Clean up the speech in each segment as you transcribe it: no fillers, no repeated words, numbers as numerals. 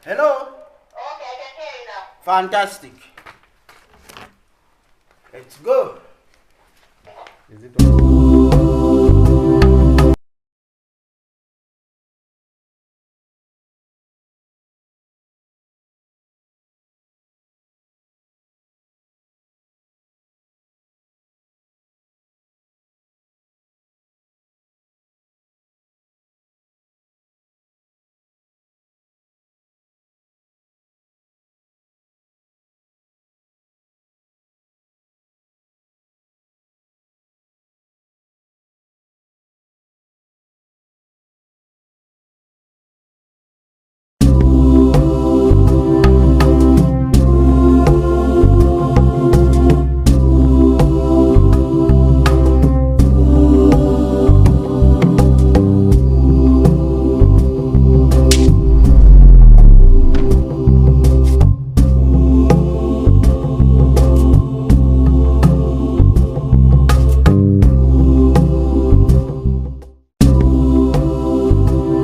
Hello? Okay, I can hear you now. Fantastic. Let's go. Is it on?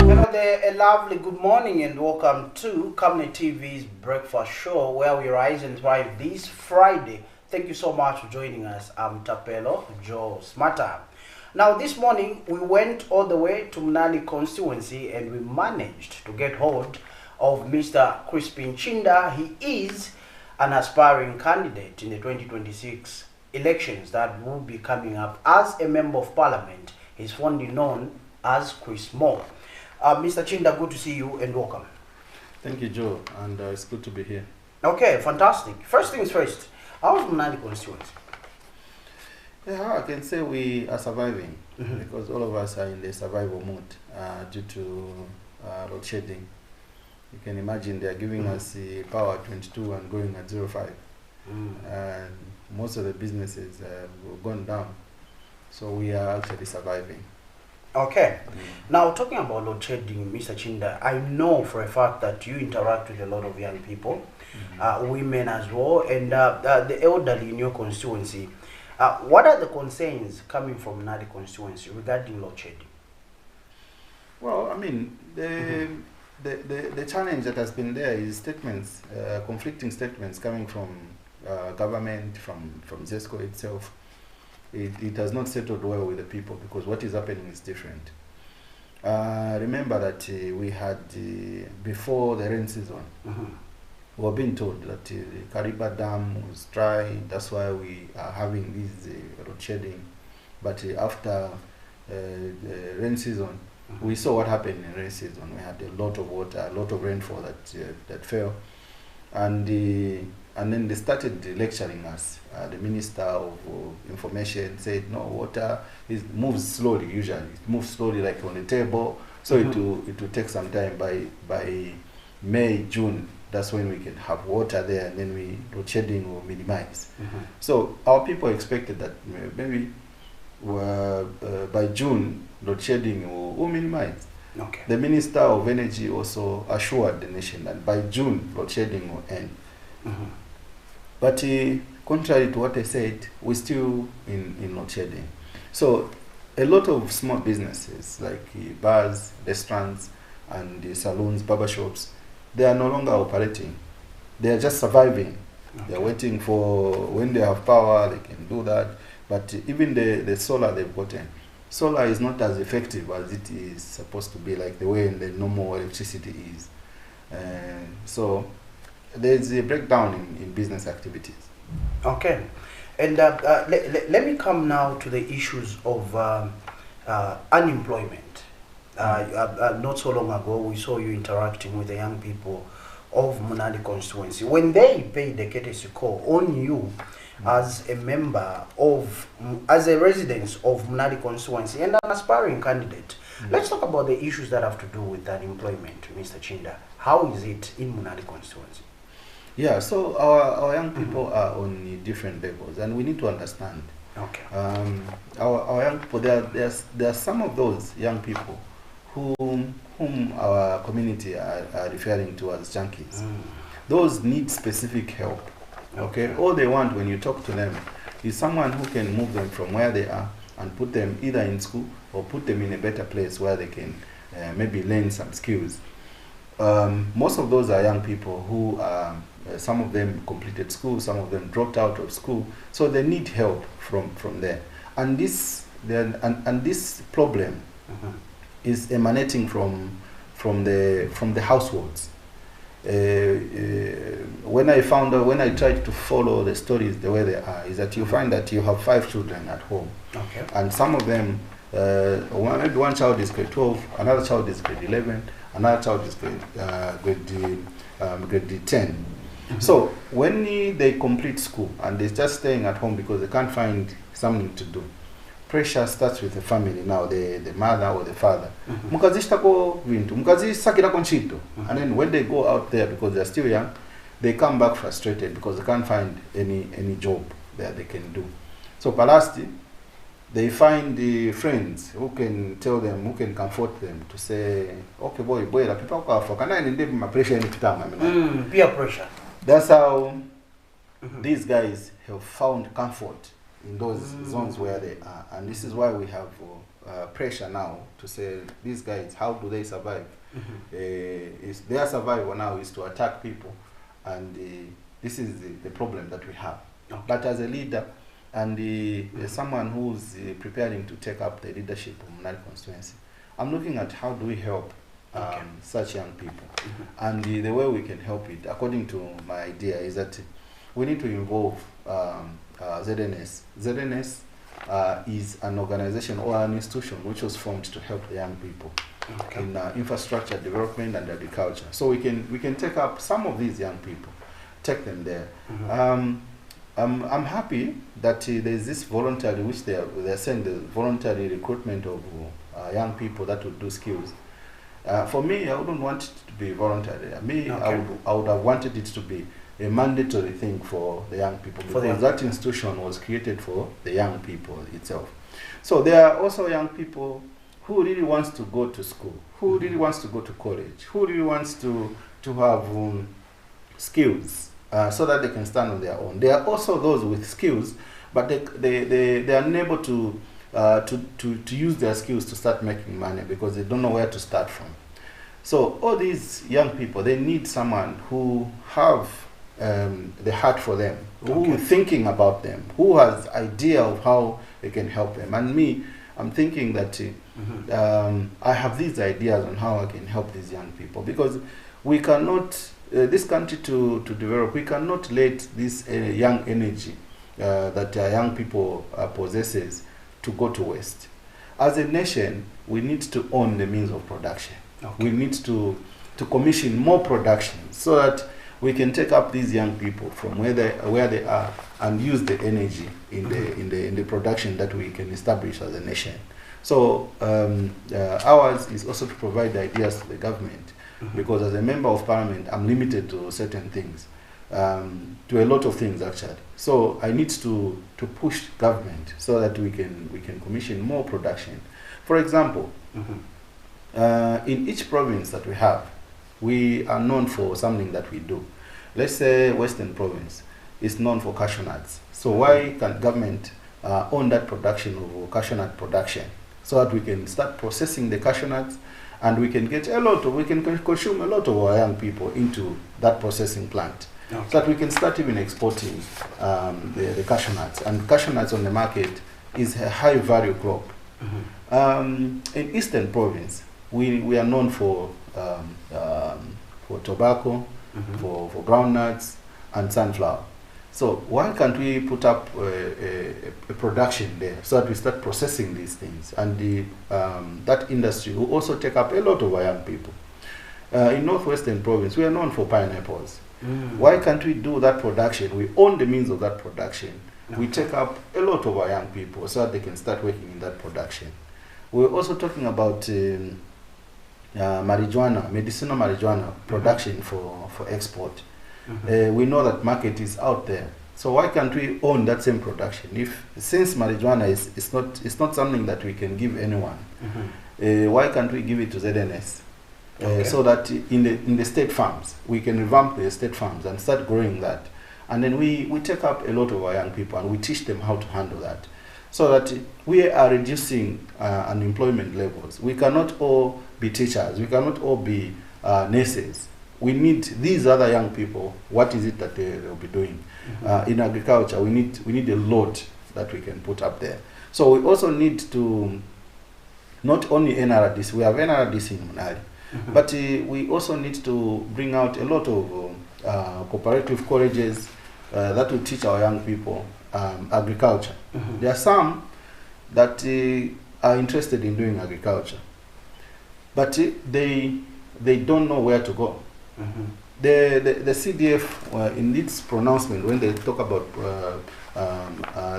Hello there, a lovely good morning and welcome to Camnet TV's Breakfast Show where we rise and thrive this Friday. Thank you so much for joining us. I'm Tapelo Joe Smarter. Now this morning we went all the way to MUNALI constituency and we managed to get hold of Mr. CHRISPIN CHIINDA. He is an aspiring candidate in the 2026 elections that will be coming up as a member of parliament. He's fondly known as Chris Moore. Mr. CHIINDA, good to see you and welcome. Thank you, Joe, and it's good to be here. Okay, fantastic. First things first, how's MUNALI constituency? Yeah, I can say we are surviving because all of us are in the survival mode due to load shedding. You can imagine they are giving us the power at 22 and going at 05. And most of the businesses have gone down. So we are actually surviving. Okay. Now, talking about load shedding, Mr. CHIINDA, I know for a fact that you interact with a lot of young people, women as well, and the elderly in your constituency. What are the concerns coming from MUNALI constituency regarding load shedding? Well, I mean, the challenge that has been there is statements, conflicting statements coming from government, from ZESCO itself. It has not settled well with the people because what is happening is different. Remember that we had, before the rain season, we were being told that the Kariba Dam was dry, that's why we are having this load shedding. But after the rain season, we saw what happened in rain season. We had a lot of water, a lot of rainfall that fell. And then they started lecturing us. The Minister of Information said, no, water moves slowly usually. It moves slowly like on the table. So it will take some time. By May, June, that's when we can have water there and then load shedding will minimize. So our people expected that maybe by June, load shedding will minimize. Okay. The Minister of Energy also assured the nation that by June, load shedding will end. But contrary to what I said, we're still in load shedding. So a lot of small businesses like bars, restaurants, and the salons, barbershops, they are no longer operating. They are just surviving. Okay. They're waiting for when they have power, they can do that. But even the solar they've gotten, solar is not as effective as it is supposed to be, like the way the normal electricity is. So there's a breakdown in business activities. Okay. And let me come now to the issues of unemployment. Not so long ago, we saw you interacting with the young people of MUNALI constituency. When they paid the courtesy call on you as a member of, as a resident of MUNALI constituency and an aspiring candidate, let's talk about the issues that have to do with unemployment, Mr. CHIINDA. How is it in MUNALI constituency? Yeah, so our young people are on different levels, and we need to understand. Okay. Our young people, there are some of those young people whom our community are referring to as junkies. Those need specific help. Okay, all they want when you talk to them is someone who can move them from where they are and put them either in school or put them in a better place where they can maybe learn some skills. most of those are young people who some of them completed school, some of them dropped out of school, so they need help from there. And this this problem is emanating from the households. When I tried to follow the stories the way they are, is that you find that you have 5 children at home, Okay. and some of them, maybe one child is grade 12, another child is grade 11, another child is grade 10. So when they complete school and they're just staying at home because they can't find something to do, pressure starts with the family now, the mother or the father. Mukazishtako vintu, mukazisakirako ntchito. And then when they go out there, because they're still young, they come back frustrated because they can't find any job that they can do. So palasti, they find the friends who can tell them, who can comfort them to say, okay boy, la people for can I need my pressure any time. Peer pressure. That's how these guys have found comfort in those zones where they are, and this is why we have pressure now to say these guys, how do they survive? Is their survival now is to attack people, and this is the problem that we have. Okay. But as a leader and someone who's preparing to take up the leadership of MUNALI constituency, I'm looking at how do we help such young people, and the way we can help it, according to my idea, is that we need to involve ZNS. ZNS is an organization or an institution which was formed to help the young people in infrastructure development and agriculture. So we can take up some of these young people, take them there. I'm happy that there's this voluntary, which they're saying, the voluntary recruitment of young people that would do skills. For me, I wouldn't want it to be voluntary. I would have wanted it to be a mandatory thing for the young people, because that institution was created for the young people itself. So there are also young people who really wants to go to school, who really wants to go to college, who really wants to have skills so that they can stand on their own. There are also those with skills, but they are unable to use their skills to start making money because they don't know where to start from. So all these young people, they need someone who have the heart for them, who is thinking about them, who has idea of how they can help them. And me, I'm thinking that I have these ideas on how I can help these young people, because we cannot, this country to develop, we cannot let this young energy that young people possesses to go to waste. As a nation, we need to own the means of production. We need to commission more production so that we can take up these young people from where they are and use the energy in the production that we can establish as a nation. So ours is also to provide ideas to the government, because as a member of parliament, I'm limited to certain things, to a lot of things actually. So I need to push government so that we can commission more production. For example, in each province that we have, we are known for something that we do. Let's say Western Province is known for cashew nuts. So why can't government own that production of cashew nut production, so that we can start processing the cashew nuts, and we can get we can consume a lot of our young people into that processing plant, so that we can start even exporting the cashew nuts. And cashew nuts on the market is a high value crop. In Eastern Province, we are known for tobacco, for groundnuts and sunflower. So why can't we put up a production there so that we start processing these things, and that industry will also take up a lot of our young people. In Northwestern Province, we are known for pineapples. Why can't we do that production? We own the means of that production. We take up a lot of our young people so that they can start working in that production. We're also talking about marijuana, medicinal marijuana production for export. We know that market is out there. So why can't we own that same production? Since marijuana is not something that we can give anyone, why can't we give it to ZNS? So that in the state farms, we can revamp the state farms and start growing that. And then we take up a lot of our young people and we teach them how to handle that, so that we are reducing unemployment levels. We cannot all be teachers. We cannot all be nurses. We need these other young people. What is it that they'll be doing? In agriculture, we need a lot that we can put up there. So we also need to not only NRDC, we have NRDC in MUNALI, but we also need to bring out a lot of cooperative colleges that will teach our young people agriculture. There are some that are interested in doing agriculture, but they don't know where to go. The CDF, in its pronouncement, when they talk about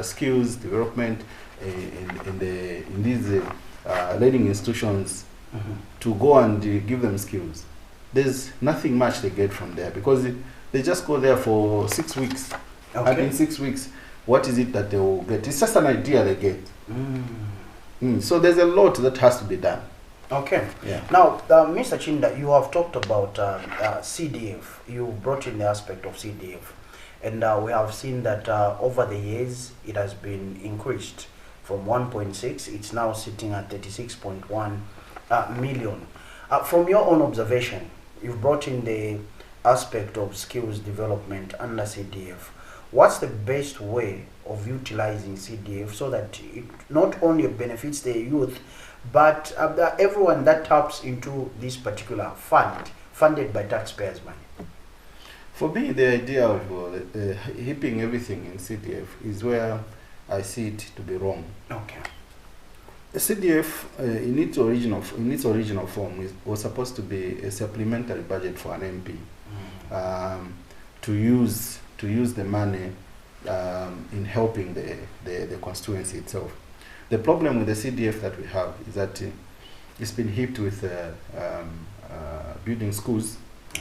skills development in these learning institutions, to go and give them skills, there's nothing much they get from there, because they just go there for 6 weeks. And in 6 weeks, what is it that they will get? It's just an idea they get. So there's a lot that has to be done. Okay. Yeah. Now, Mr. Chiinda, you have talked about CDF. You brought in the aspect of CDF. And we have seen that over the years, it has been increased from 1.6. It's now sitting at 36.1 million. From your own observation, you've brought in the aspect of skills development under CDF. What's the best way of utilizing CDF so that it not only benefits the youth, but everyone that taps into this particular fund, funded by taxpayers' money? For me, the idea of heaping everything in CDF is where I see it to be wrong. Okay. The CDF, in its original form, was supposed to be a supplementary budget for an MP, to use the money in helping the constituency itself. The problem with the CDF that we have is that it's been heaped with building schools,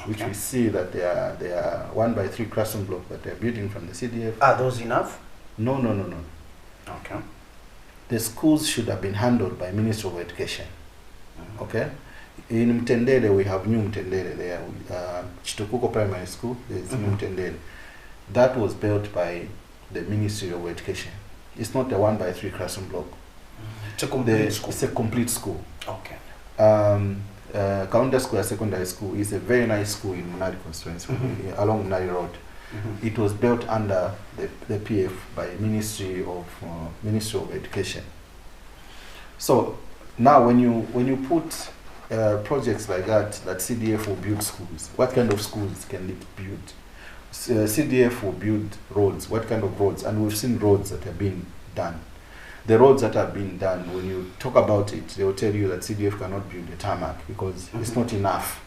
which we see that they are 1x3 classroom blocks that they're building from the CDF. Are those enough? No. Okay. The schools should have been handled by Ministry of Education. Okay. In Mtendele, we have New Mtendele there. Chitukuko Primary School, there's New Mtendele. That was built by the Ministry of Education. It's not a 1x3 classroom block. It's a complete school. It's a complete school. Okay. Kaunda Square Secondary School is a very nice school in MUNALI constituency, along MUNALI Road. It was built under the PF by Ministry of Education. So now, when you put projects like that CDF will build schools, what kind of schools can it build? CDF will build roads. What kind of roads? And we've seen roads that have been done. The roads that have been done, when you talk about it, they will tell you that CDF cannot build a tarmac because it's not enough.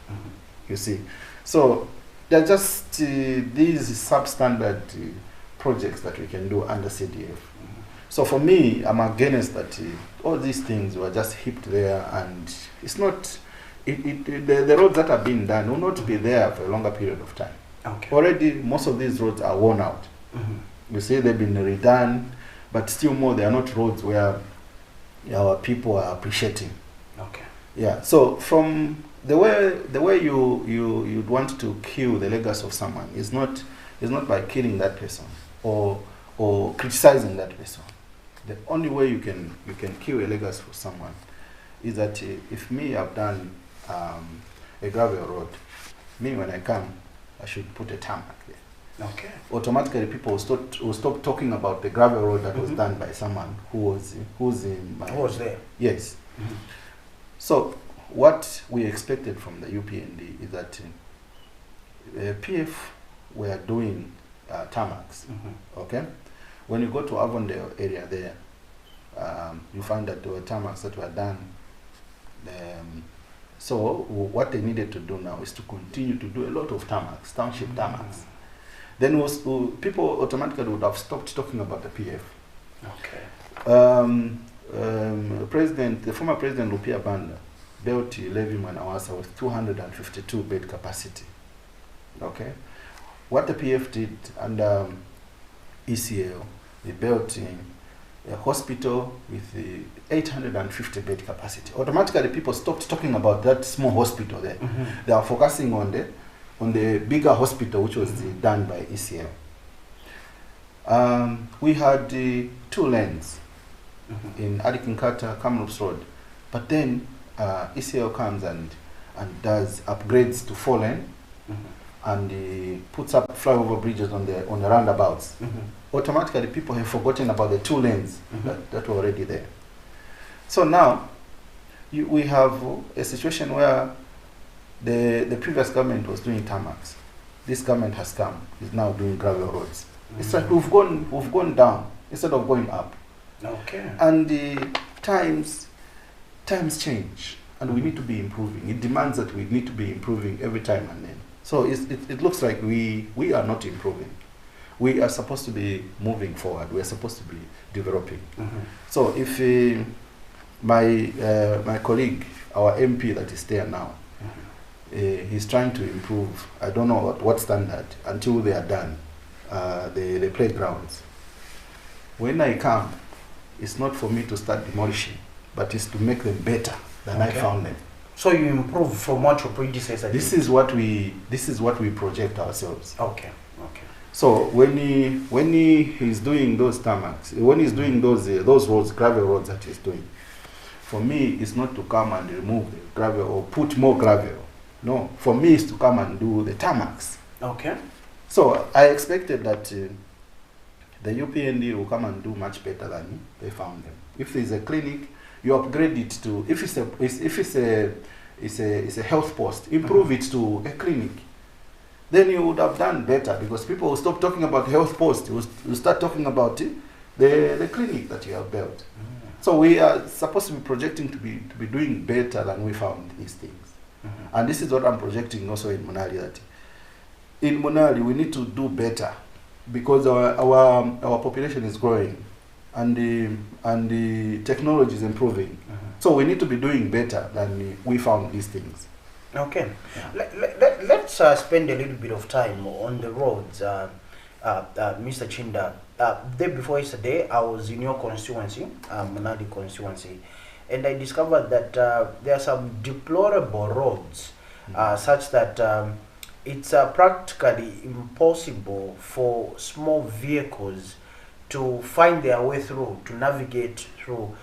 You see, so they're just these substandard projects that we can do under CDF. So for me, I'm against that. All these things were just heaped there, and it's not. The roads that have been done will not be there for a longer period of time. Okay. Already, most of these roads are worn out. You see, they've been redone, but still more, they are not roads where our people are appreciating. Okay. Yeah. So from the way you'd want to kill the legacy of someone is not by killing that person or criticizing that person. The only way you can kill a legacy for someone is that if me, I've done a gravel road, me, when I come, I should put a tarmac there. Okay. Automatically, people will stop talking about the gravel road that was done by someone who was there. Yes. So what we expected from the UPND is that PF were doing tarmacs. Okay. When you go to Avondale area there, you find that there were tarmacs that were done. So what they needed to do now is to continue to do a lot of tarmacs, township tarmacs. Then people automatically would have stopped talking about the PF. Okay. The former president Lupia Banda built Levi Manawasa with 252 bed capacity. Okay. What the PF did under ECL, they built a hospital with the 850 bed capacity. Automatically, people stopped talking about that small hospital there. They are focusing on the bigger hospital, which was done by ECL. We had 2 lanes in Adikinkata, Kamloops Road, but then ECL comes and and does upgrades to 4-lane, and puts up flyover bridges on the roundabouts, automatically people have forgotten about the 2 lanes that were already there. So now we have a situation where the previous government was doing tarmacs. This government has come, is now doing gravel roads. It's like we've gone down instead of going up. Okay. And times change, and we need to be improving. It demands that we need to be improving every time and then. So it looks like we are not improving. We are supposed to be moving forward. We are supposed to be developing. So if my colleague, our MP that is there now, he's trying to improve, I don't know at what standard, until they are done, the playgrounds. When I come, it's not for me to start demolishing, but it's to make them better than I found them. So you improve from what your predecessor did? This is what we project ourselves. Okay. Okay. So when he's doing those tarmacs, when he's doing those roads, gravel roads that he's doing, for me it's not to come and remove the gravel or put more gravel. No, for me it's to come and do the tarmacs. Okay. So I expected that the UPND will come and do much better than they found them. If there's a clinic, you upgrade it to, if it's a health post, improve it to a clinic. Then you would have done better, because people will stop talking about health post. You will start talking about the clinic that you have built. So we are supposed to be projecting to be doing better than we found these things. And this is what I'm projecting also in MUNALI, that in MUNALI we need to do better, because our population is growing and the technology is improving. So we need to be doing better than we found these things. Okay. Yeah. Let's spend a little bit of time on the roads, Mr. CHIINDA. Day before yesterday, I was in your constituency, MUNALI constituency, and I discovered that there are some deplorable roads, such that it's practically impossible for small vehicles to find their way through, to navigate through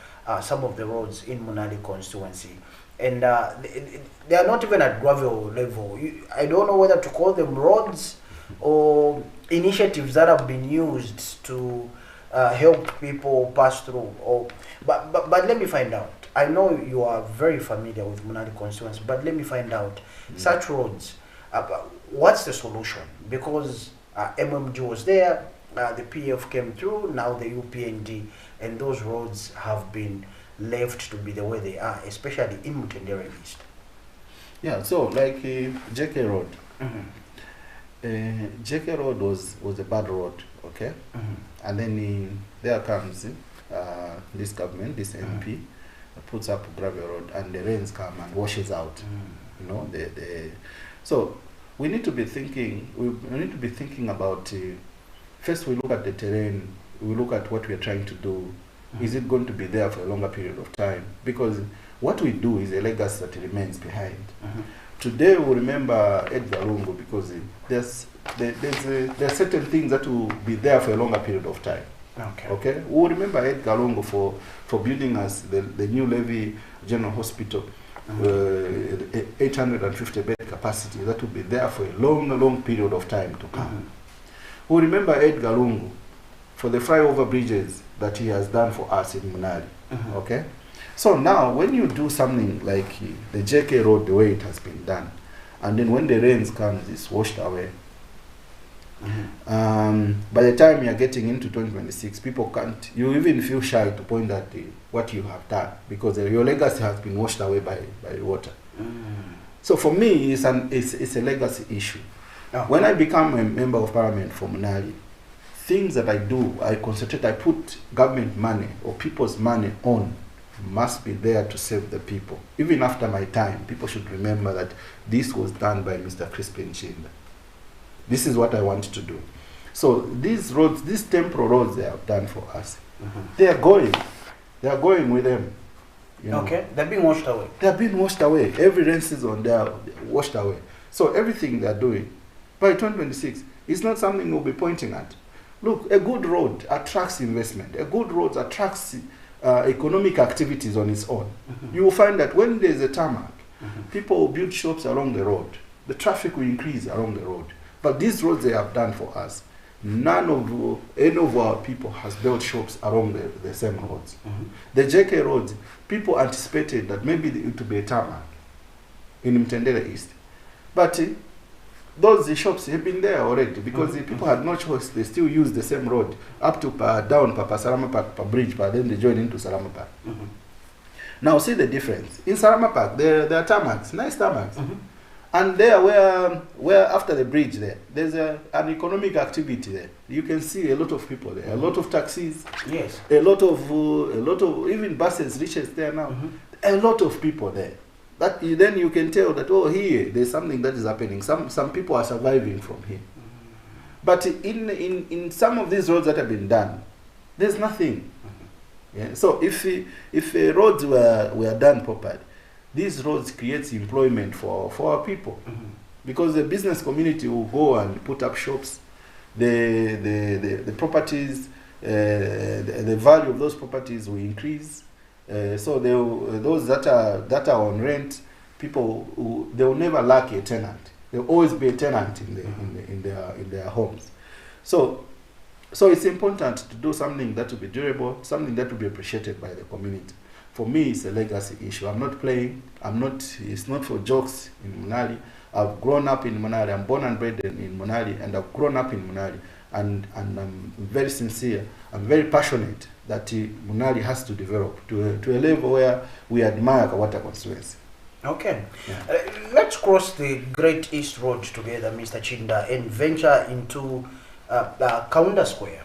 some of the roads in MUNALI constituency. And they are not even at gravel level. I don't know whether to call them roads or initiatives that have been used to help people pass through. But let me find out. I know you are very familiar with MUNALI constituency, but let me find out such roads. What's the solution? Because MMG was there, the PF came through, now the UPND, and those roads have been left to be the way they are, especially in Mutendere East. Yeah, so like JK Road. JK Road was a bad road, okay? And then there comes this government, this MP, puts up a gravel road, and the rains come and washes out. You know, so we need to be thinking. We need to be thinking about. First, we look at the terrain. We look at what we are trying to do. Is it going to be there for a longer period of time? Because what we do is a legacy that remains behind. Today we remember Edgar Lungu because there are certain things that will be there for a longer period of time. Okay. We will remember Edgar Lungu for building us the new Levy General Hospital, 850 bed capacity that will be there for a long period of time to come. We will remember Edgar Lungu for the flyover bridges that he has done for us in MUNALI. Okay? So now, when you do something like the JK Road, the way it has been done, and then when the rains comes, it's washed away. By the time you're getting into 2026, people can't, you even feel shy to point at what you have done, because your legacy has been washed away by water. So for me, it's a legacy issue. When I become a member of parliament for MUNALI, things that I do, I concentrate, I put government money or people's money on, must be there to save the people. Even after my time, people should remember that this was done by Mr. CHRISPIN CHIINDA. This is what I want to do. So these roads, these temporal roads they have done for us, they are going with them. You know. Okay, they're being washed away. They're being washed away. Every rain season they are washed away. So everything they're doing, by 2026, it's not something we'll be pointing at. Look, a good road attracts investment. A good road attracts economic activities on its own. You will find that when there's a tarmac, People will build shops along the road. The traffic will increase along the road. But these roads they have done for us, any of our people has built shops along the same roads. The JK roads, people anticipated that maybe it would be a tarmac in Mtendere East. But those shops have been there already because the people had no choice. They still use the same road up to down Salama Park, Bridge, but then they join into Salama Park. Now see the difference. In Salama Park, there are tarmacs, nice tarmacs. And there where after the bridge there's an economic activity there. You can see a lot of people there, a lot of taxis, yes, a lot of even buses reaches there now. A lot of people there. That then you can tell that here there's something that is happening. Some people are surviving from here. But in some of these roads that have been done, there's nothing. Yeah. So if roads were done properly, these roads creates employment for our people, because the business community will go and put up shops. The properties, the value of those properties will increase. So those that are on rent, people they will never lack a tenant. There will always be a tenant in their homes. So it's important to do something that will be durable, something that will be appreciated by the community. For me, it's a legacy issue. I'm not playing. It's not for jokes in Munali. I've grown up in Munali. I'm born and bred in Munali, and I've grown up in Munali. And I'm very sincere. I'm very passionate that Munali has to develop to a level where we admire Kawata constituency. Okay. Yeah. Let's cross the Great East Road together, Mr. Chiinda, and venture into Kaunda Square.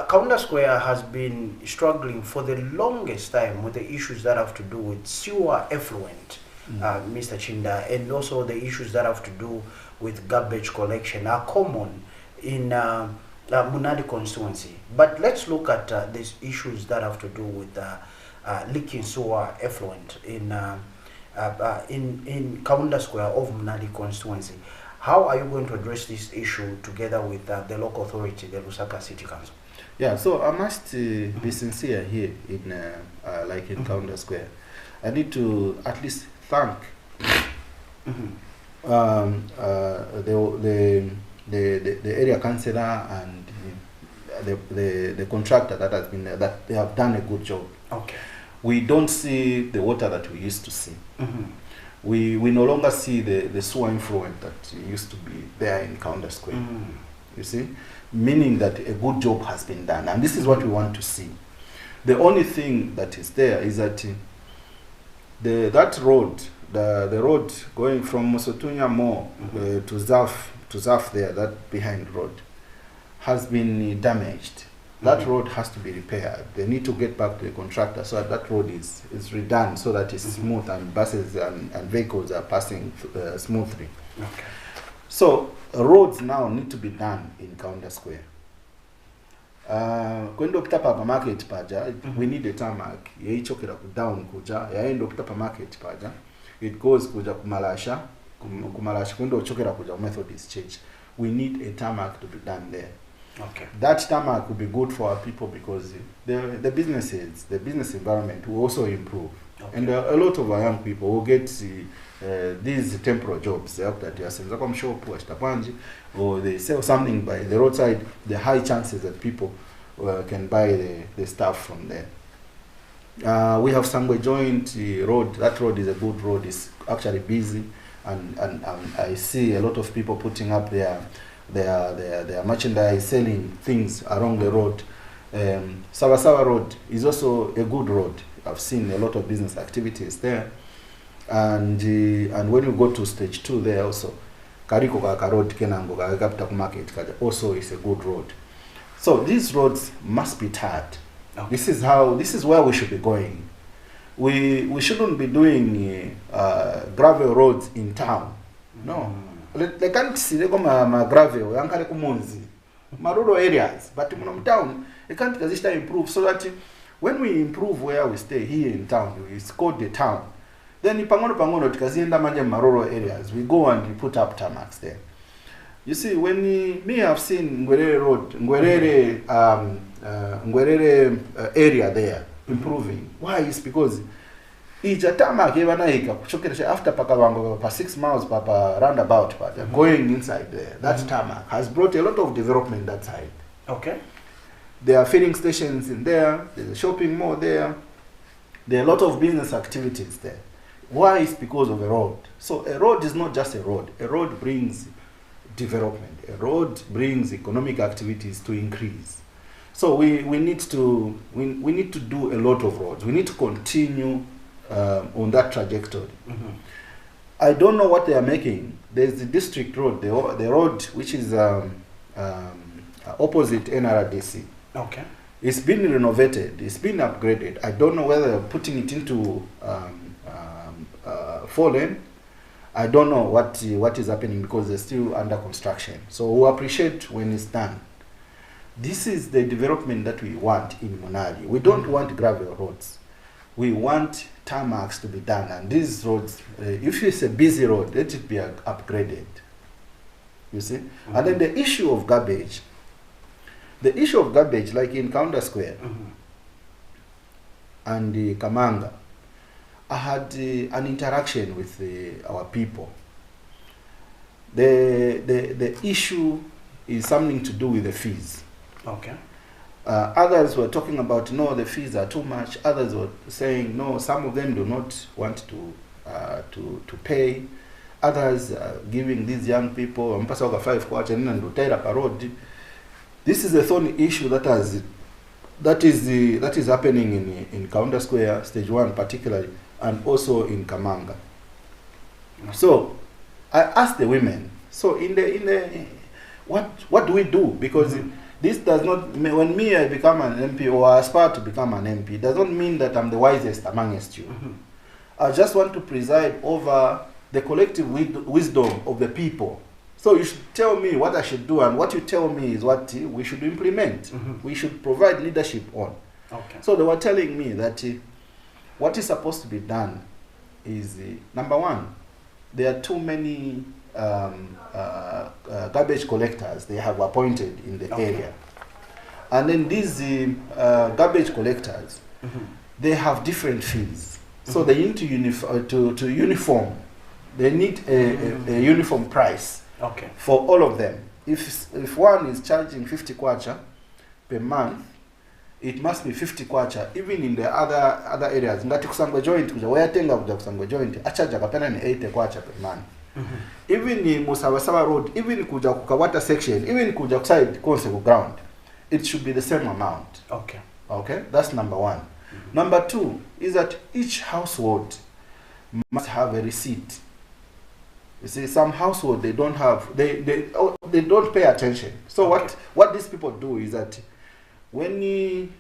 Kaunda Square has been struggling for the longest time with the issues that have to do with sewer effluent, Mr. Chiinda, and also the issues that have to do with garbage collection are common in Munali constituency. But let's look at these issues that have to do with leaking sewer effluent in Kaunda Square of Munali constituency. How are you going to address this issue together with the local authority, the Lusaka City Council? Yeah, so I must be sincere here in Kaunda Square. I need to at least thank the area councillor and the contractor that has been there, that they have done a good job. Okay. We don't see the water that we used to see. We no longer see the sewer influent that used to be there in Kaunda Square. You see? Meaning that a good job has been done. And this is what we want to see. The only thing that is there is that that road, the road going from Mosotunya Mall to Zaf there, that behind road, has been damaged. That road has to be repaired. They need to get back to the contractor so that road is redone so that it's smooth and buses and vehicles are passing smoothly. Okay. So roads now need to be done in Kaunda Square. When do papa market paja, we need a tarmac. Yaichokera down kuja, yaendo papa market paja. It goes kuja kumalasha, when do chokera kuja Methodist Church. We need a tarmac to be done there. Okay. That tarmac will be good for our people because the businesses, the business environment will also improve. Okay. And a lot of our young people will get these temporary jobs. They have that they are selling shop or they sell something by the roadside. The high chances that people can buy the stuff from there. We have Sangwe Joint Road. That road is a good road. It's actually busy, and I see a lot of people putting up their merchandise, selling things along the road. Sawasawa Road is also a good road. I've seen a lot of business activities there. And when you go to stage 2 there also, Kariko Kaka Road, Kenango, Capital Market, also is a good road. So these roads must be tarred. Okay. This is where we should be going. We shouldn't be doing gravel roads in town. No. They can't see they go ma gravel, yankale kumunzi, ma rural areas. But in town, they can't improve so that when we improve where we stay here in town, it's called the town. Then pangono tukazienda manje ma rural areas, we go and we put up tarmacs there. You see, when me I've seen Ngwerere Road, Ngwerere area there improving. Why? It's because ija tarmac yevanaika kuchokera after pakavango pa 6 miles pa roundabout going inside there. That tarmac has brought a lot of development that side. Okay. There are filling stations in there, there's a shopping mall there, there are a lot of business activities there. Why? It's because of a road. So a road is not just a road. A road brings development. A road brings economic activities to increase. So we need to do a lot of roads. We need to continue on that trajectory. I don't know what they are making. There's the district road, the road which is opposite NRDC. Okay. It's been renovated. It's been upgraded. I don't know whether they're putting it into 4-lane. I don't know what is happening because they're still under construction. So we appreciate when it's done. This is the development that we want in MUNALI. We don't want gravel roads. We want tarmacs to be done. And these roads, if it's a busy road, let it be upgraded. You see? And then the issue of garbage. The issue of garbage, like in Kaunda Square and Kamanga, I had an interaction with our people. The issue is something to do with the fees. Okay. Others were talking about, no, the fees are too much. Others were saying, no, some of them do not want to pay. Others are giving these young people 5 kwacha and do road. This is a thorny issue that is happening in Kaunda Square, stage 1 particularly, and also in Kamanga. So I asked the women, so what do we do? Because this does not, when me I become an MP or I aspire to become an MP, does not mean that I'm the wisest amongst you. I just want to preside over the collective wisdom of the people. So you should tell me what I should do, and what you tell me is what we should implement. We should provide leadership on. Okay. So they were telling me that what is supposed to be done is, number one, there are too many garbage collectors they have appointed in the area. And then these garbage collectors, they have different fees. So they need to uniform. They need a uniform price. Okay. For all of them. If one is charging 50 kwacha per month, it must be 50 kwacha even in the other areas. Ngati kusangwa joint kuja wayatenga kuja kusangwa joint achaja kapena ni 80 kwacha per month. Even in Musawasaba Road, even kuja kukawata section, even kuja kuside Konseko ground, it should be the same amount. Okay. Okay, that's number one. Number two is that each household must have a receipt. You see, some household they don't have, they don't pay attention. So what these people do is that when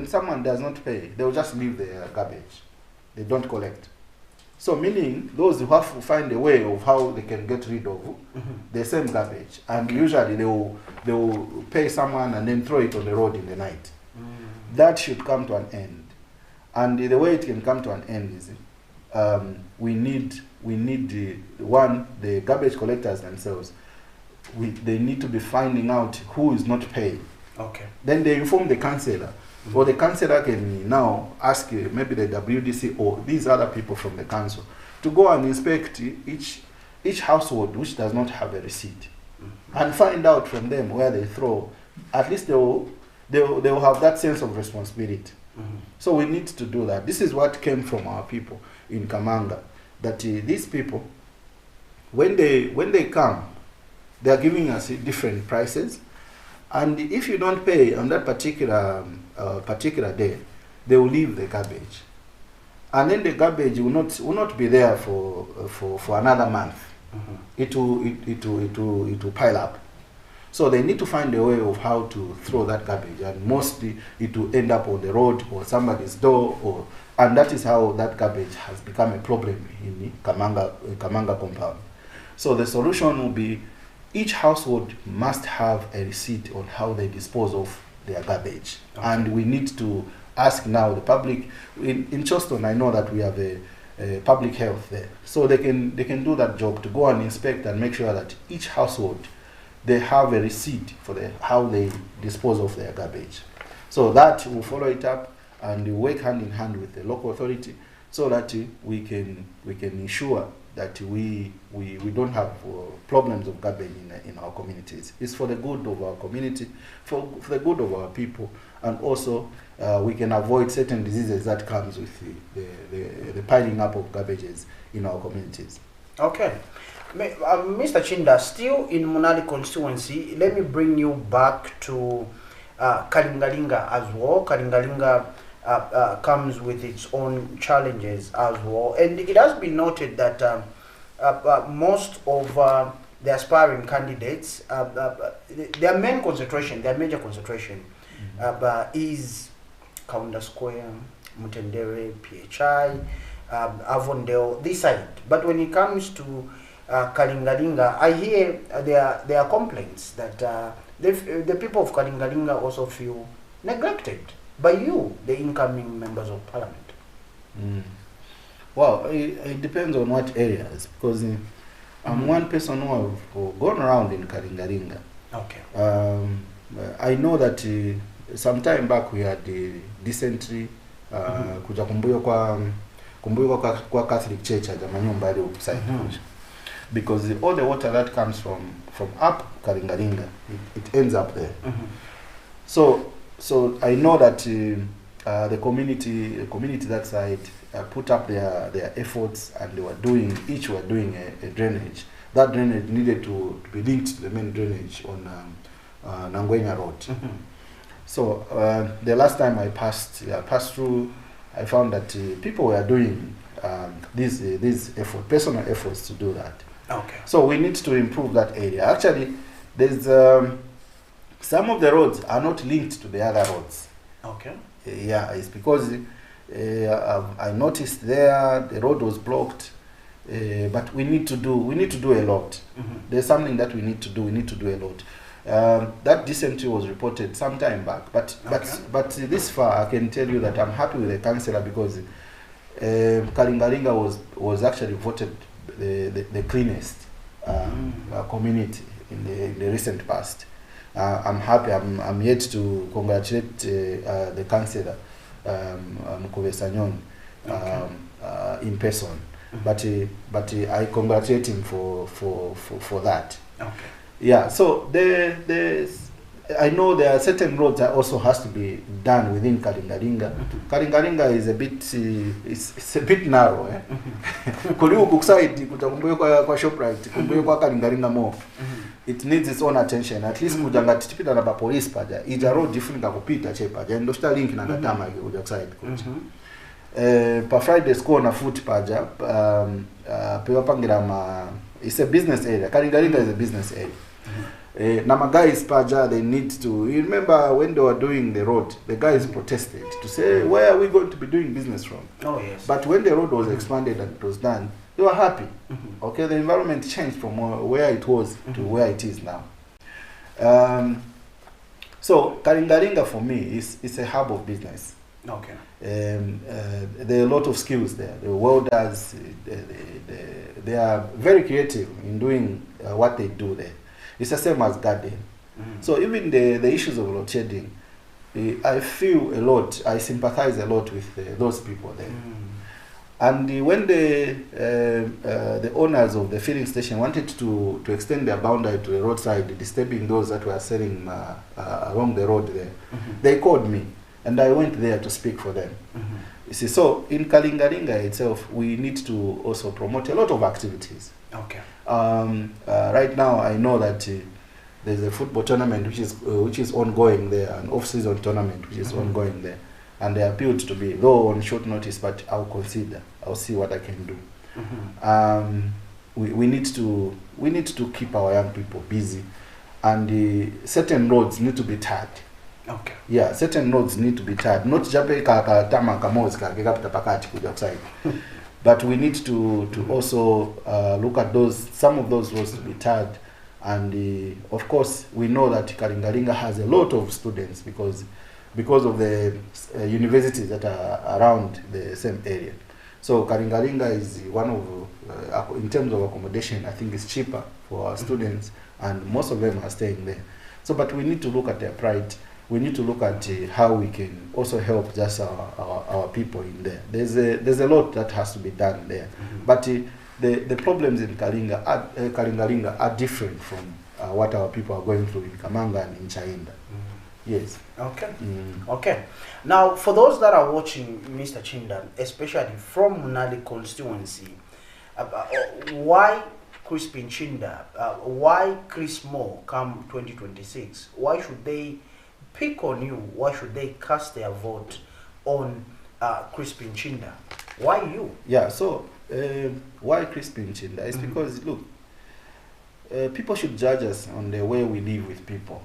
someone does not pay, they will just leave their garbage. They don't collect. So meaning those who have to find a way of how they can get rid of the same garbage, and usually they will pay someone and then throw it on the road in the night. That should come to an end. And the way it can come to an end is we need the garbage collectors themselves. They need to be finding out who is not paying. Okay. Then they inform the councillor, or the councillor can now ask maybe the WDC or these other people from the council to go and inspect each household which does not have a receipt, and find out from them where they throw. At least they will have that sense of responsibility. So we need to do that. This is what came from our people in Kamanga. That these people, when they come, they are giving us different prices, and if you don't pay on that particular day, they will leave the garbage, and then the garbage will not be there for another month. It will pile up. So they need to find a way of how to throw that garbage, and mostly it will end up on the road or somebody's door, and that is how that garbage has become a problem in Kamanga compound. So the solution will be each household must have a receipt on how they dispose of their garbage. Okay. And we need to ask now the public. In Choston, I know that we have a public health there, so they can do that job to go and inspect and make sure that each household they have a receipt for how they dispose of their garbage. So that will follow it up, and we work hand in hand with the local authority so that we can ensure that we don't have problems of garbage in our communities. It's for the good of our community, for the good of our people, and also we can avoid certain diseases that comes with the piling up of garbages in our communities. Okay. Mr. CHIINDA, still in Munali constituency, let me bring you back to Kalingalinga as well. Kalingalinga comes with its own challenges as well. And it has been noted that most of the aspiring candidates, their major concentration is Kaunda Square, Mutendere, PHI, Avondale, this side. But when it comes to Kalingalinga, I hear there are complaints that the people of Kalingalinga also feel neglected by you, the incoming members of parliament. Well, it depends on what areas, because I'm one person who have gone around in Kalingalinga. Okay. I know that some time back we had dysentery, kuja kumbuyo kwa Catholic Church at the Manyumbari side. Because all the water that comes from up Kalingalinga, it ends up there. So I know that the community that side put up their efforts, and they were doing a drainage. That drainage needed to be linked to the main drainage on Nangwenya Road. So the last time I passed through, I found that people were doing these personal efforts to do that. Okay. So we need to improve that area. Actually, there's some of the roads are not linked to the other roads. Okay. Yeah, it's because I noticed there the road was blocked, but we need to do a lot. There's something that we need to do. We need to do a lot. That dysentery was reported some time back, but this far I can tell you that I'm happy with the councillor, because Kalingalinga was actually voted the cleanest community in the recent past. I'm happy. I'm yet to congratulate the councillor, Mukove Sanyon, in person. But I congratulate him for that. Okay. Yeah. So I know there are certain roads that also has to be done within Kalingalinga. Kalingalinga is a bit it's a bit narrow. Kuliu kukuside kutakumbuyo kwa ShopRite, kumbuyo kwa Kalingalinga more. It needs its own attention. At least kujanga tipita na police paja. Ija road different kupita chepa. Jendo sta link na ngatama kuja kuside. Pa Friday school na foot paja. Pewa pangira it's a business area. Kalingalinga is a business area. Nama guys paja, they need to, you remember when they were doing the road, the guys protested to say, where are we going to be doing business from? Oh yes. But when the road was expanded and it was done, they were happy. Okay, the environment changed from where it was to where it is now. So Kalingalinga for me is a hub of business. Okay. There are a lot of skills there. The welders, they are very creative in doing what they do there. It's the same as garden. So even the issues of load shedding, I feel a lot, I sympathize a lot with those people there. And when the owners of the filling station wanted to extend their boundary to the roadside, disturbing those that were selling along the road there, they called me, and I went there to speak for them. You see, so in Kalingalinga itself, we need to also promote a lot of activities. Okay. Right now, I know that there's a football tournament which is ongoing there, an off-season tournament which is ongoing there, and they appealed to be, though on short notice, but I'll consider. I'll see what I can do. We need to keep our young people busy, and certain roads need to be tarred. Okay. Yeah, certain roads need to be tarred. Not jape tama kamozi kakapita pakati kuja kuside. But we need to also look at some of those roads to be tarred, and of course we know that Kalingalinga has a lot of students because of the universities that are around the same area. So Kalingalinga is one of, in terms of accommodation, I think it's cheaper for our students, and most of them are staying there. So, but we need to look at their pride, we need to look at how we can also help just our people in there. There's a lot that has to be done there, but the problems in Kalingalinga are different from what our people are going through in Kamanga and in CHIINDA. Yes. Okay. Okay. Now, for those that are watching Mr. CHIINDA, especially from MUNALI constituency, why CHRISPIN CHIINDA? Why Chris Moore come 2026? Why should they pick on you? Why should they cast their vote on CHRISPIN CHIINDA? Why you? Yeah. So why CHRISPIN CHIINDA? It's because look, people should judge us on the way we live with people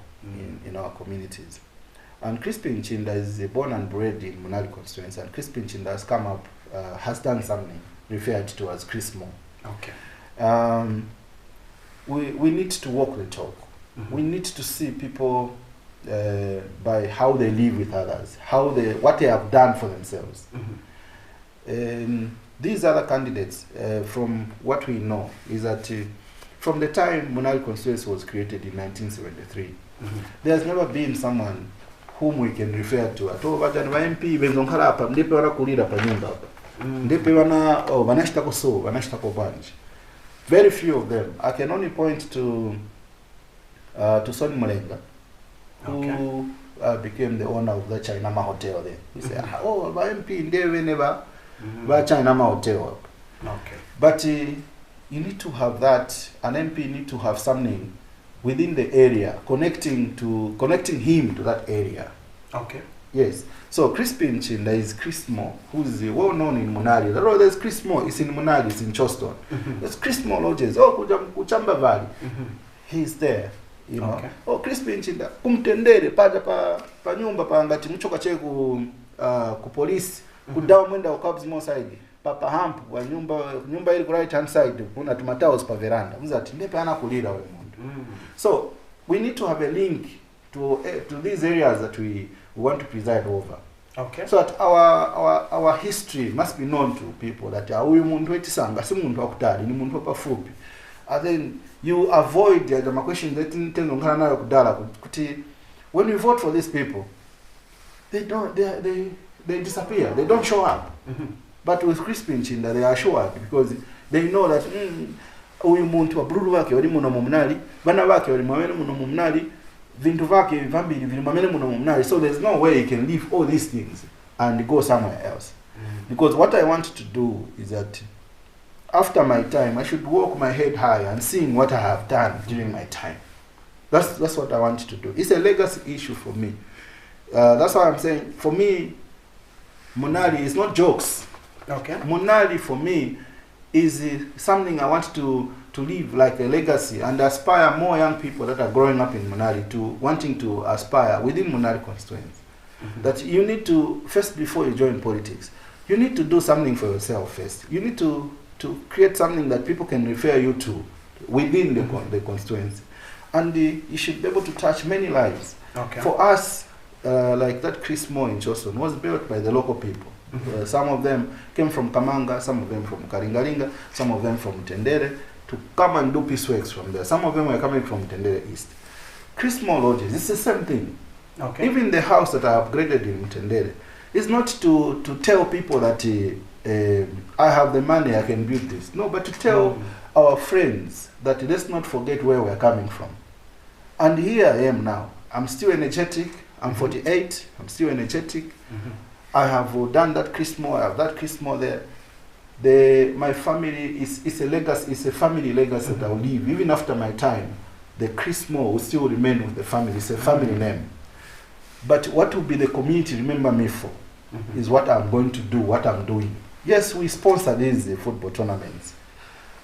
in our communities. And CHRISPIN CHIINDA is born and bred in MUNALI constituency, and CHRISPIN CHIINDA has come up, has done something referred to as Chris Moore. Okay. We need to walk the talk. We need to see people by how they live with others, what they have done for themselves. These other candidates, from what we know, is that from the time MUNALI constituency was created in 1973, there's never been someone whom we can refer to at all. But MP benzonkharapa ndipe wana kulira pa nyumba hapa. Ndipe wana vanashitako so, vanashitako bunch. Very few of them. I can only point to Sonny Mulenga, who became the owner of the Chinama Hotel there. He said, oh, MP ndiwe never ba Chinama Hotel. Okay. But you need to have that. An MP need to have something within the area, connecting him to that area. Okay. Yes. So CHRISPIN CHIINDA is Chris Moore, who is well known in MUNALI. There's Chris Moore, it's in MUNALI, it's in Choston. There's Chris Moore Lodges, Kuchamba Valley. He's there, you know. Okay. Oh, CHRISPIN CHIINDA, kumtendere paja pa nyumba pa ngati muchoka che ku police, kudawa mwenda ukabs more side. Papa hamp wa nyumba ili ku right hand side kuna tumataos pa veranda. Mzati ndepe ana kulira we mundu. So we need to have a link to these areas that we want to preside over. Okay. So that our history must be known to people, that huyu muntu wetisanga si muntu wakutali ni muntu pafupi. And then you avoid the question that intendongana nayo kudala kuti when we vote for these people, they disappear, they don't show up. But with CHRISPIN CHIINDA they are sure, because they know that uyu muntu wa brulu wake wali muno MUNALI, bana wake wali mwamene muno MUNALI, vintu vake vambiri vili mwamene muno MUNALI. So there's no way you can leave all these things and go somewhere else. Because what I want to do is that after my time, I should walk my head high and seeing what I have done during my time. That's what I want to do. It's a legacy issue for me. That's why I'm saying, for me, MUNALI is not jokes. Okay. MUNALI for me is something I want to live like a legacy and aspire more young people that are growing up in MUNALI to wanting to aspire within MUNALI constituency. That you need to, first before you join politics, you need to do something for yourself first. You need to create something that people can refer you to within the constituency. And you should be able to touch many lives. Okay. For us, like that Chris Moore in Choston was built by the local people. Some of them came from Kamanga, some of them from Kalingalinga, some of them from Tendere, to come and do peace works from there. Some of them were coming from Tendere East. Chris Moore Lodges, it's the same thing. Okay. Even the house that I upgraded in Tendere is not to tell people that I have the money, I can build this. No, but to tell our friends that let's not forget where we're coming from. And here I am now. I'm still energetic. I'm 48. I'm still energetic. I have done that Chris Moore. I have that Chris Moore there. My family is a legacy. It's a family legacy that I will leave. Even after my time, the Chris Moore will still remain with the family. It's a family name. But what will be the community remember me for is what I'm going to do, what I'm doing. Yes, we sponsor these football tournaments.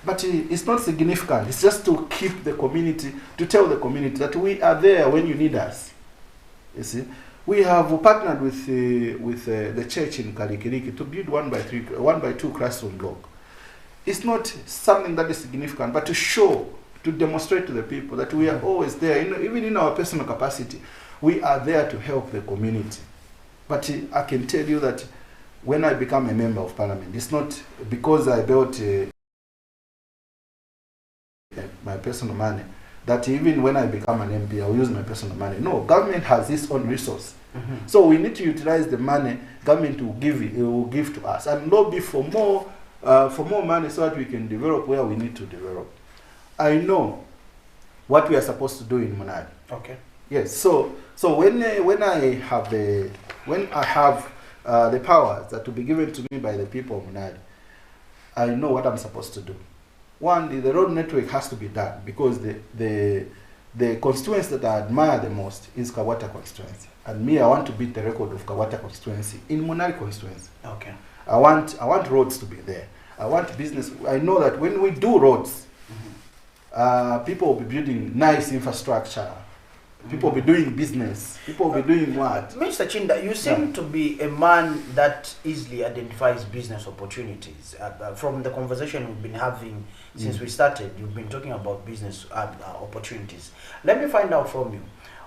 But it's not significant. It's just to keep the community, to tell the community that we are there when you need us. You see? We have partnered with the church in Karikiriki to build 1x2 classroom block. It's not something that is significant, but to show, to demonstrate to the people that we are always there, even in our personal capacity, we are there to help the community. But I can tell you that when I become a member of parliament, it's not because I built my personal money, that even when I become an MP, I'll use my personal money. No, government has its own resource. So we need to utilize the money government will give to us and lobby for more money so that we can develop where we need to develop. I know what we are supposed to do in MUNALI. Okay. Yes. So when I have the powers that will be given to me by the people of MUNALI, I know what I'm supposed to do. One, the road network has to be done because the constituency that I admire the most is Kawata constituency. And me, I want to beat the record of Kawata constituency in MUNALI constituency. Okay. I want roads to be there. I want business. I know that when we do roads, people will be building nice infrastructure. People will be doing business. People will be doing what? Mr. Chinda, you seem to be a man that easily identifies business opportunities. From the conversation we've been having since we started, you've been talking about business opportunities. Let me find out from you,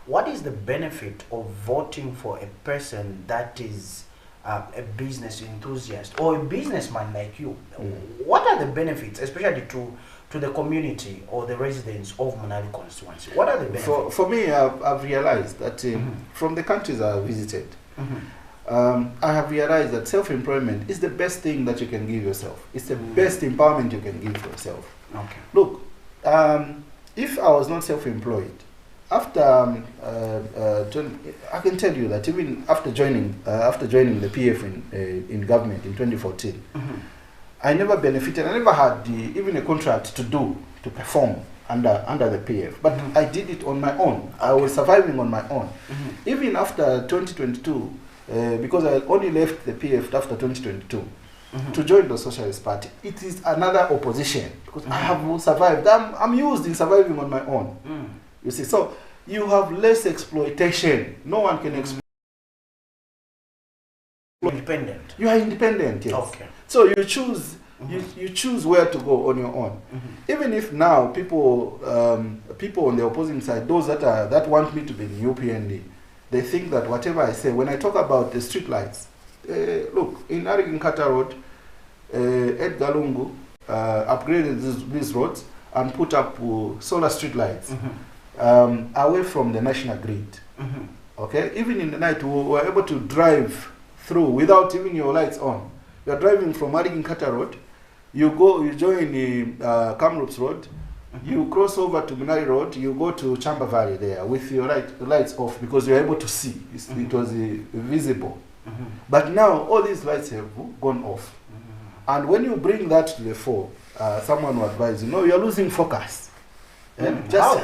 what is the benefit of voting for a person that is a business enthusiast or a businessman like you? What are the benefits, especially to the community or the residents of MUNALI constituency? What are the benefits? For me, I've realized that from the countries I have visited, I have realized that self-employment is the best thing that you can give yourself. It's the best empowerment you can give for yourself. Okay. Look, if I was not self-employed, after I can tell you that even after joining the PF in government in 2014, I never benefited. I never had even a contract to perform under the PF. But I did it on my own. I was surviving on my own. Even after 2022, because I only left the PF after 2022 to join the Socialist Party. It is another opposition because I have survived. I'm used in surviving on my own. You see, so you have less exploitation. No one can exploit. Independent. You are independent, yes. Okay. So you choose you choose where to go on your own. Even if now people on the opposing side, those that want me to be in UPND, they think that whatever I say, when I talk about the street lights, look, in Ariginkata Road, Ed Galungu upgraded these roads and put up solar street lights away from the national grid. Okay, even in the night we were able to drive through without even your lights on. You are driving from Ariginkata Road, you join the Kamloops Road, you cross over to MUNALI Road, you go to Chamba Valley there with your lights off because you are able to see. It was visible. But now all these lights have gone off. And when you bring that to the fore, someone will advise you, no, you are losing focus. How?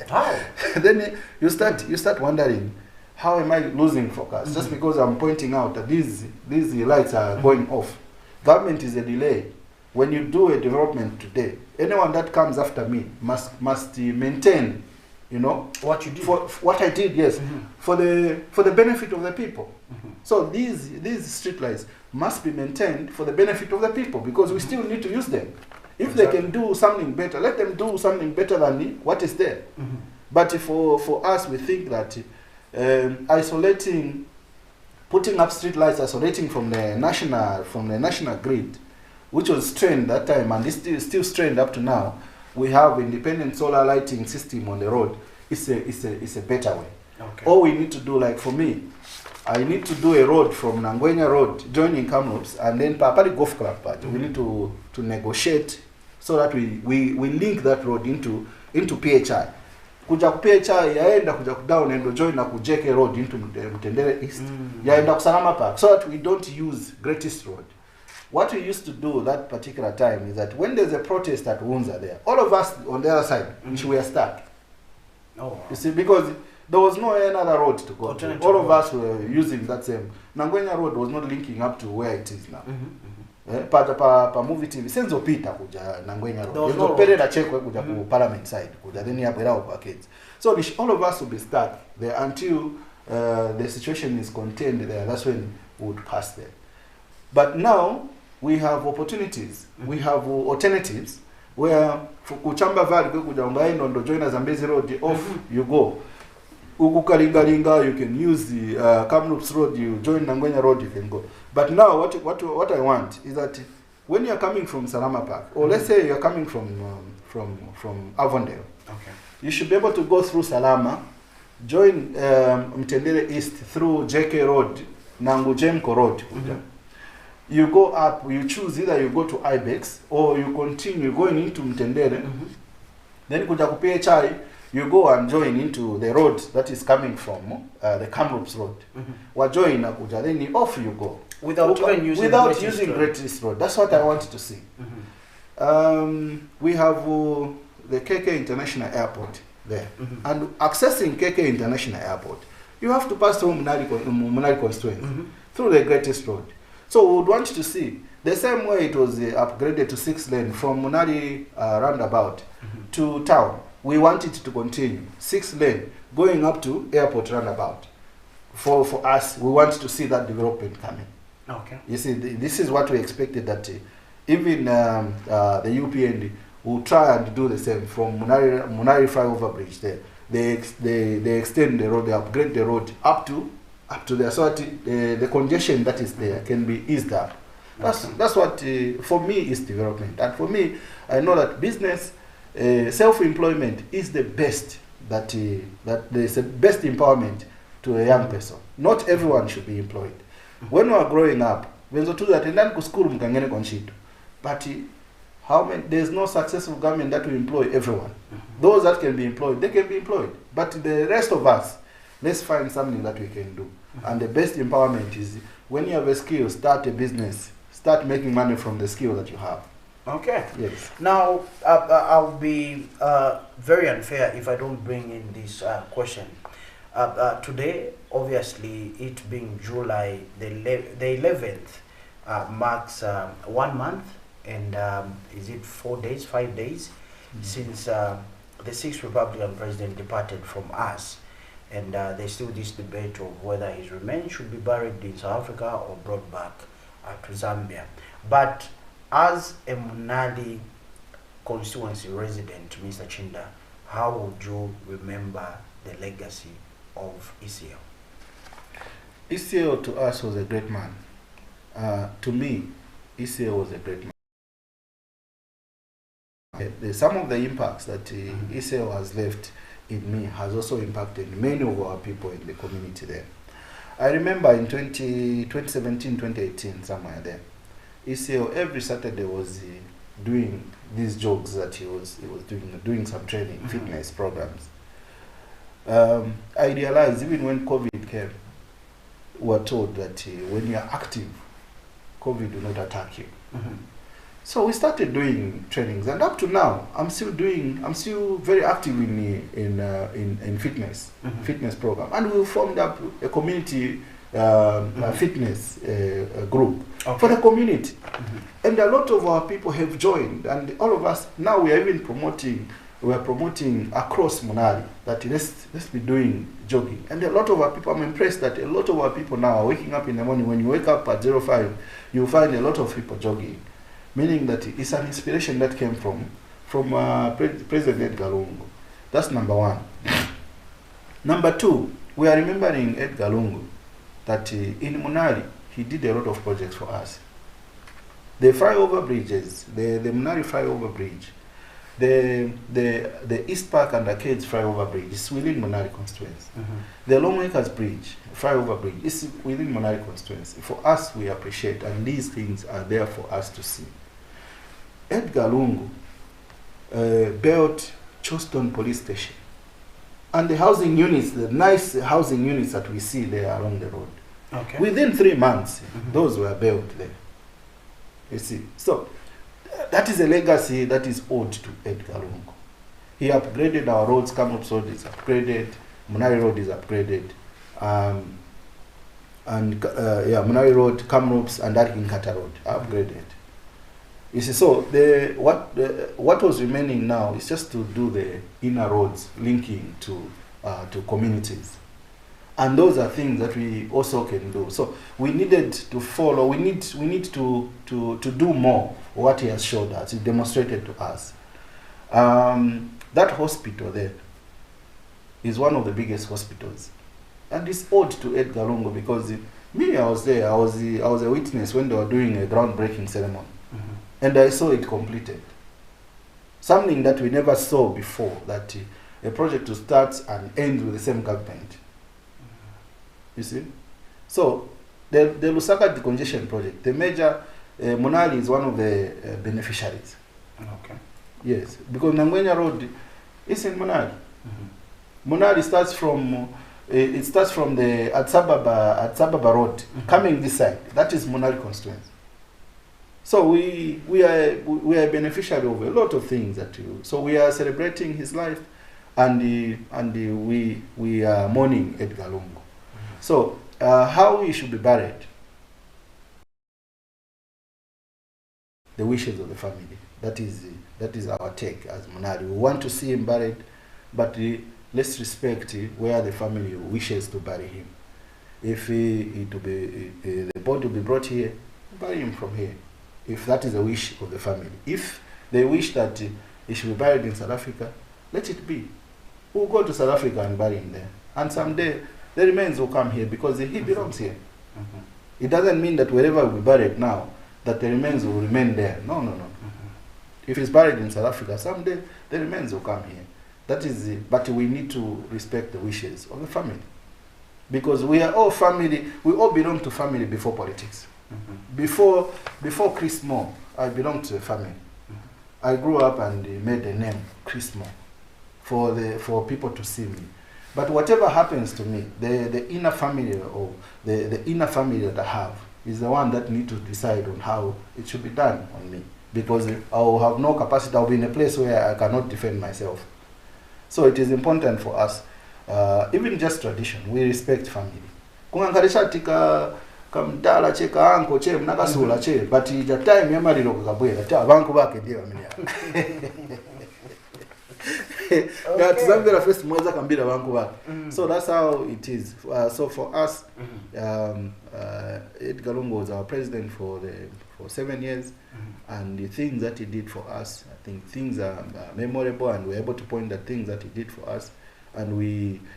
How? Then you start wondering, how am I losing focus? Just because I'm pointing out that these lights are going off. Government is a delay. When you do a development today, anyone that comes after me must maintain, you know, what you did. For what I did, yes, for the benefit of the people. So these street lights must be maintained for the benefit of the people because we still need to use them. If they can do something better, let them do something better than what is there. But for us, we think that putting up street lights, isolating from the national grid, which was strained that time and is still strained up to now. We have independent solar lighting system on the road. It's a better way. Okay. All we need to do, like for me, I need to do a road from Nangwenya Road, joining Kamloops, and then Papali Golf Club part. We need to negotiate so that we link that road into PHI. Kuja ku PHI yaenda kuja down and join na kujeke road into Mtendere East. Yaenda kusalama park so that we don't use Greatest Road. What we used to do that particular time is that when there's a protest at Wunza there, all of us on the other side, we were stuck. Oh, wow. You see, because there was no another road to go to. All of us were using that same. Nangwenya Road was not linking up to where it is now. Pa movie TV senzo pita kuja Nangwenya Road. There's no pere na chekwe kuja ku Parliament side kuja then ya bwera kwa kids. So all of us will be stuck there until the situation is contained there. That's when we would pass there. But now we have opportunities. We have alternatives where for Kuchamba Valley kuja umbaino ndo join Zambezi Road off you go. Ugukalingalinga, you can use the Kamloops Road, you join Nangwenya Road, you can go. But now what I want is that when you're coming from Salama Park, or let's say you're coming from Avondale, okay, you should be able to go through Salama, join Mtendere East through JK Road, Nangujemko Road. You go up, you choose either you go to Ibex or you continue going into Mtendere. Then kuja ku PHI, you go and join into the road that is coming from the Kamloops Road. Join Nakuja, then off you go. Without using Great East Road. That's what I wanted to see. We have the KK International Airport there. And accessing KK International Airport, you have to pass through Munali constituency, through the Great East Road. So we would want to see, the same way it was upgraded to 6 lane from Munali roundabout to town, we want it to continue 6 lane going up to airport roundabout. For us, we want to see that development coming. Okay. You see, this is what we expected, that even the UPND will try and do the same from Munali flyover bridge there. They extend the road, they upgrade the road up to there, so that the congestion that is there can be eased up. That's what for me is development. And for me, I know that business, self-employment is the best, that there's the best empowerment to a young person. Not everyone should be employed. When we are growing up, but how many? There's no successful government that will employ everyone. Those that can be employed, they can be employed. But the rest of us, let's find something that we can do. And the best empowerment is when you have a skill, start a business, start making money from the skill that you have. Okay. Yes. Now, I'll be very unfair if I don't bring in this question. Today, obviously, it being July the 11th, marks 1 month and is it 4 days, 5 days since the 6th Republican president departed from us. And there's still this debate of whether his remains should be buried in South Africa or brought back to Zambia. But as a Munali constituency resident, Mr. Chinda, how would you remember the legacy of ECL? ECL to us was a great man. To me, ECL was a great man. Some of the impacts that ECL has left in me has also impacted many of our people in the community there. I remember in 2017, 2018, somewhere there, ECL every Saturday was doing these jobs that he was doing some training, fitness programs. I realized even when COVID came, we were told that when you are active, COVID will not attack you. So we started doing trainings, and up to now, I'm still very active in fitness, fitness program, and we formed up a community fitness group for the community, and a lot of our people have joined, and all of us now we are even promoting across Munali that let's be doing jogging, and a lot of our people, I'm impressed that a lot of our people now are waking up in the morning. When you wake up at 05, you find a lot of people jogging. Meaning that it's an inspiration that came from President Edgar Lungu. That's number one. Number two, we are remembering Edgar Lungu, that in Munali, he did a lot of projects for us. The flyover bridges, the Munali flyover bridge, the East Park and Arcades flyover bridge is within Munali constituency. The Longacres bridge, flyover bridge, is within Munali constituency. For us, we appreciate, and these things are there for us to see. Edgar Lungu built Choston Police Station, and the housing units, the nice housing units that we see there along the road. Okay. Within 3 months, those were built there. You see, so that is a legacy that is owed to Edgar Lungu. He upgraded our roads. Kamloops Road is upgraded, Munali Road is upgraded, Munali Road, Kamloops, and Arkinkata Road are upgraded. You see, so what was remaining now is just to do the inner roads linking to communities, and those are things that we also can do. So we needed to follow. We need to do more. What he has showed us, he demonstrated to us. That hospital there is one of the biggest hospitals, and it's owed to Edgar Lungu, because I was there. I was a witness when they were doing a groundbreaking ceremony. And I saw it completed. Something that we never saw before, that a project to start and end with the same government. You see? So, the Lusaka decongestion project, the major, MUNALI is one of the beneficiaries. Okay. Yes, because Nangwenya Road is in MUNALI. MUNALI starts from, it starts from the Atsababa Road, coming this side. That is MUNALI constituency. So we are a beneficiary of a lot of things that you. So we are celebrating his life, and we are mourning Edgar Lungu. So how he should be buried? The wishes of the family. That is our take as MUNALI. We want to see him buried, but let's respect where the family wishes to bury him. If the body will be brought here, bury him from here. If that is a wish of the family. If they wish that he should be buried in South Africa, let it be. We'll go to South Africa and bury him there. And someday, the remains will come here because he belongs here. It doesn't mean that wherever we buried now, that the remains will remain there. No. If he's buried in South Africa, someday the remains will come here. That is it. But we need to respect the wishes of the family. Because we are all family, we all belong to family before politics. Before Chris Moore, I belonged to a family. I grew up and made the name Chris Moore for people to see me. But whatever happens to me, the inner family or the inner family that I have is the one that need to decide on how it should be done on me. Because I will have no capacity, I will be in a place where I cannot defend myself. So it is important for us, even just tradition, we respect family. Kungangarisha tika kamdala che ka anko che mnakasula che, but ija time yamaliro kukabwela cha abantu bake ndiye bamenya. So that's how it is. So for us, Edgar Lungu was our president for 7 years, and the things that he did for us, I think things are memorable, and we're able to point at things that he did for us, and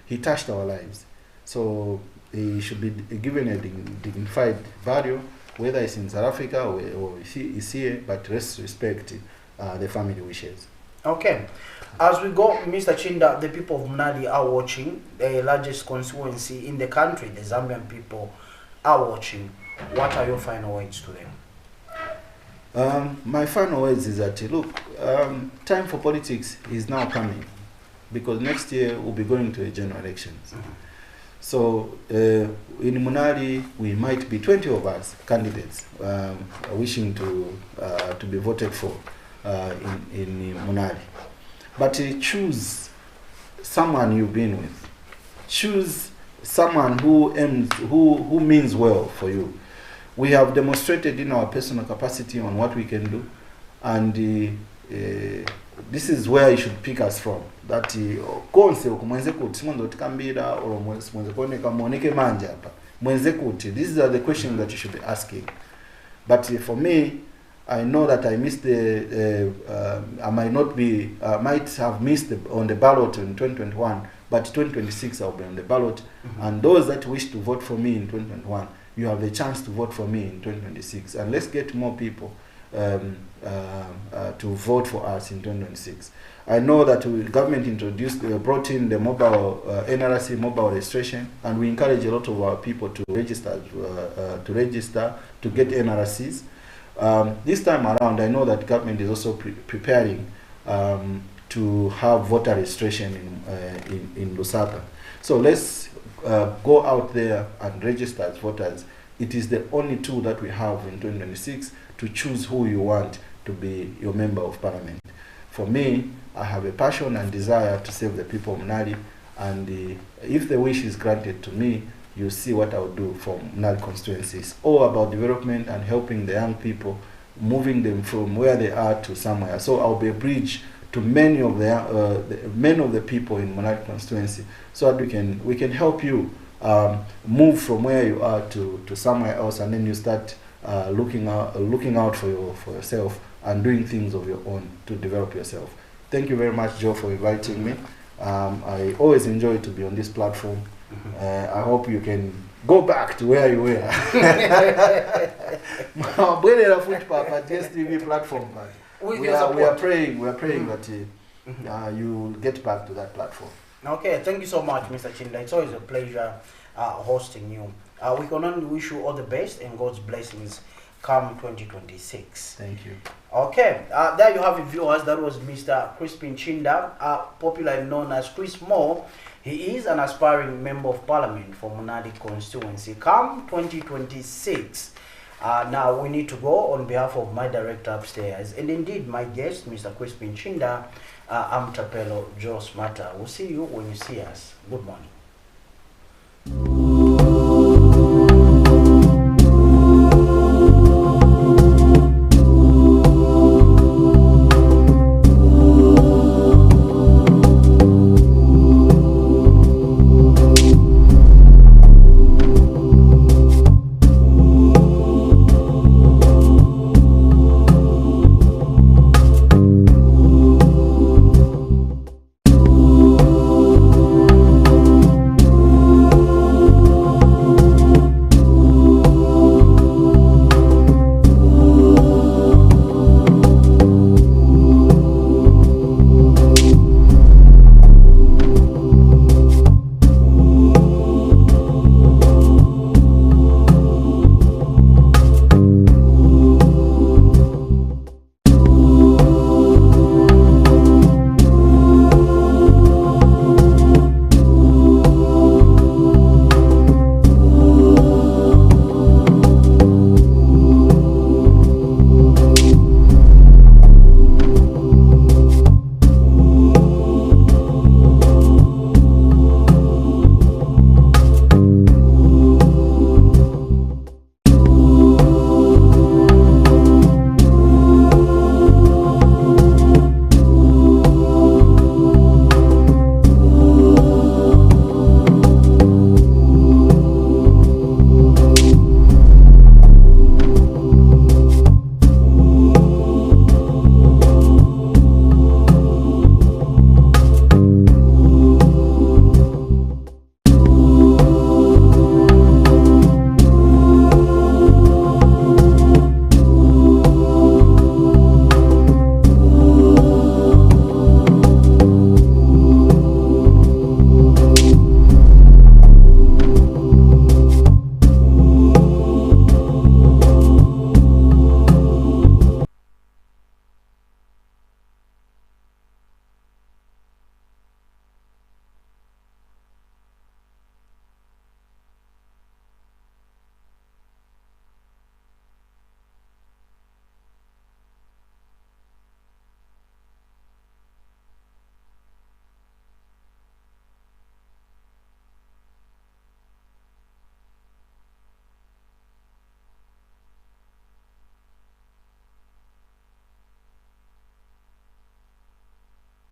he touched our lives. So he should be given a dignified value, whether it's in South Africa or he's here, but let's respect the family wishes. Okay. As we go, Mr. Chinda, the people of MUNALI are watching, the largest constituency in the country, the Zambian people are watching. What are your final words to them? My final words is that, look, time for politics is now coming, because next year we'll be going to a general elections. So in MUNALI, we might be 20 of us candidates wishing to be voted for in MUNALI. But choose someone you've been with. Choose someone who means well for you. We have demonstrated in our personal capacity on what we can do, and this is where you should pick us from. That these are the questions that you should be asking. But for me, I know that I missed I might have missed on the ballot in 2021, but 2026 I'll be on the ballot. And those that wish to vote for me in 2021, you have a chance to vote for me in 2026. And let's get more people to vote for us in 2026. I know that the government brought in the mobile NRC mobile registration, and we encourage a lot of our people to register to get NRCs. This time around, I know that government is also preparing to have voter registration in Lusaka. So let's go out there and register as voters. It is the only tool that we have in 2026 to choose who you want to be your member of parliament. For me, I have a passion and desire to serve the people of MUNALI, and if the wish is granted to me, you see what I will do for MUNALI constituencies. All about development and helping the young people, moving them from where they are to somewhere. So I'll be a bridge to many of the people in MUNALI constituency, so that we can help you move from where you are to somewhere else, and then you start looking out for yourself and doing things of your own to develop yourself. Thank you very much, Joe, for inviting me. I always enjoy to be on this platform. I hope you can go back to where you were. TV platform. We are praying that you'll get back to that platform. Okay, thank you so much, Mr. CHIINDA. It's always a pleasure hosting you. We can only wish you all the best and God's blessings come 2026. Thank you. Okay, there you have it, viewers. That was Mr. CHRISPIN CHIINDA, popularly known as Chris Moore. He is an aspiring member of parliament for MUNALI constituency come 2026. Now we need to go on behalf of my director upstairs and indeed my guest, Mr. CHRISPIN CHIINDA. I'm Tapelo Joe Smata. We'll see you when you see us. Good morning.